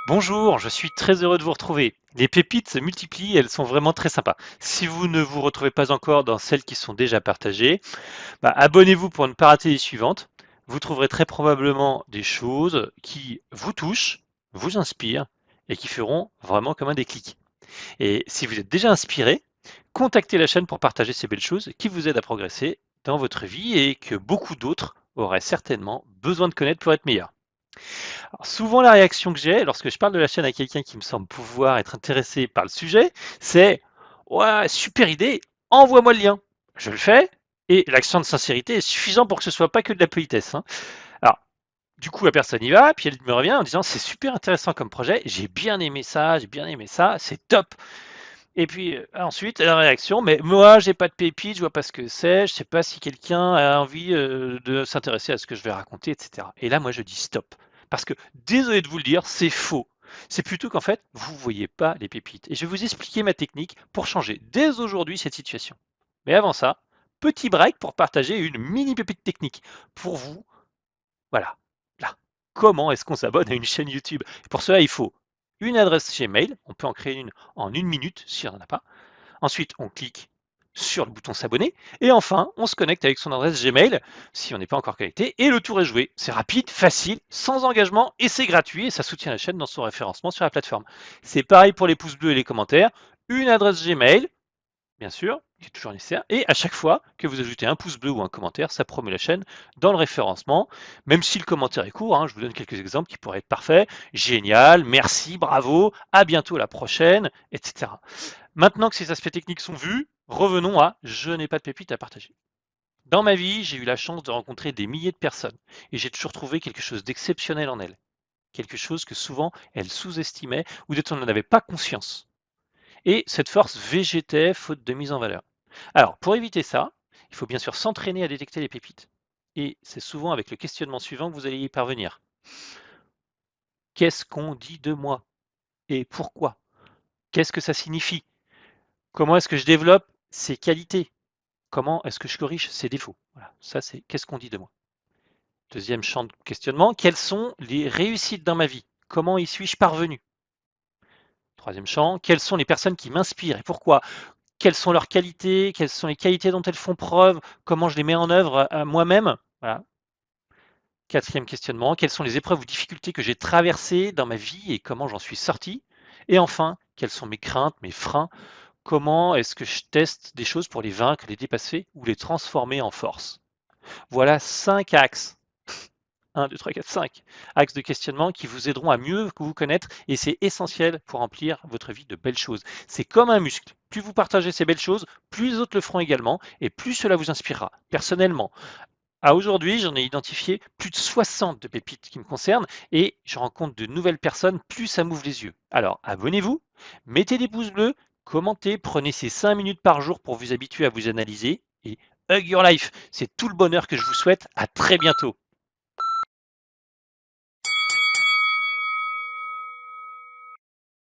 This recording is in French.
Bonjour, je suis très heureux de vous retrouver. Les pépites se multiplient, elles sont vraiment très sympas. Si vous ne vous retrouvez pas encore dans celles qui sont déjà partagées, abonnez-vous pour ne pas rater les suivantes. Vous trouverez très probablement des choses qui vous touchent, vous inspirent et qui feront vraiment comme un déclic. Et si vous êtes déjà inspiré, contactez la chaîne pour partager ces belles choses qui vous aident à progresser dans votre vie et que beaucoup d'autres auraient certainement besoin de connaître pour être meilleurs. Alors, souvent, la réaction que j'ai lorsque je parle de la chaîne à quelqu'un qui me semble pouvoir être intéressé par le sujet, c'est ouais, super idée, envoie-moi le lien. Je le fais et l'accent de sincérité est suffisant pour que ce soit pas que de la politesse, hein. Alors, du coup, la personne y va, puis elle me revient en disant c'est super intéressant comme projet, j'ai bien aimé ça, c'est top. Et puis ensuite, la réaction, mais moi, j'ai pas de pépite, je vois pas ce que c'est, je sais pas si quelqu'un a envie de s'intéresser à ce que je vais raconter, etc. Et là, moi, je dis stop. Parce que, désolé de vous le dire, c'est faux. C'est plutôt qu'en fait, vous voyez pas les pépites. Et je vais vous expliquer ma technique pour changer dès aujourd'hui cette situation. Mais avant ça, petit break pour partager une mini pépite technique pour vous. Voilà. Là. Comment est-ce qu'on s'abonne à une chaîne YouTube? Pour cela, il faut une adresse Gmail. On peut en créer une en une minute si on n'en a pas. Ensuite, on clique sur le bouton s'abonner. Et enfin, on se connecte avec son adresse Gmail si on n'est pas encore connecté. Et le tour est joué. C'est rapide, facile, sans engagement et c'est gratuit. Et ça soutient la chaîne dans son référencement sur la plateforme. C'est pareil pour les pouces bleus et les commentaires. Une adresse Gmail, bien sûr, qui est toujours nécessaire. Et à chaque fois que vous ajoutez un pouce bleu ou un commentaire, ça promeut la chaîne dans le référencement. Même si le commentaire est court, hein, je vous donne quelques exemples qui pourraient être parfaits. Génial, merci, bravo, à bientôt la prochaine, etc. Maintenant que ces aspects techniques sont vus, revenons à je n'ai pas de pépites à partager. Dans ma vie, j'ai eu la chance de rencontrer des milliers de personnes et j'ai toujours trouvé quelque chose d'exceptionnel en elles. Quelque chose que souvent elles sous-estimaient ou dont on n'avait pas conscience. Et cette force végétait faute de mise en valeur. Alors, pour éviter ça, il faut bien sûr s'entraîner à détecter les pépites. Et c'est souvent avec le questionnement suivant que vous allez y parvenir. Qu'est-ce qu'on dit de moi? Et pourquoi? Qu'est-ce que ça signifie? Comment est-ce que je développe ces qualités? Comment est-ce que je corrige ces défauts? Voilà, ça c'est qu'est-ce qu'on dit de moi? Deuxième champ de questionnement, quelles sont les réussites dans ma vie? Comment y suis-je parvenu? Troisième champ, quelles sont les personnes qui m'inspirent et pourquoi? Quelles sont leurs qualités? Quelles sont les qualités dont elles font preuve? Comment je les mets en œuvre à moi-même? Voilà. Quatrième questionnement, quelles sont les épreuves ou difficultés que j'ai traversées dans ma vie et comment j'en suis sorti? Et enfin, quelles sont mes craintes, mes freins? Comment est-ce que je teste des choses pour les vaincre, les dépasser ou les transformer en force? Voilà 5 axes. 1, 2, 3, 4, 5 axes de questionnement qui vous aideront à mieux vous connaître et c'est essentiel pour remplir votre vie de belles choses. C'est comme un muscle. Plus vous partagez ces belles choses, plus les autres le feront également et plus cela vous inspirera. Personnellement, à aujourd'hui, j'en ai identifié plus de 60 de pépites qui me concernent et je rencontre de nouvelles personnes, plus ça m'ouvre les yeux. Alors, abonnez-vous, mettez des pouces bleus, commentez, prenez ces 5 minutes par jour pour vous habituer à vous analyser et hug your life. C'est tout le bonheur que je vous souhaite. À très bientôt.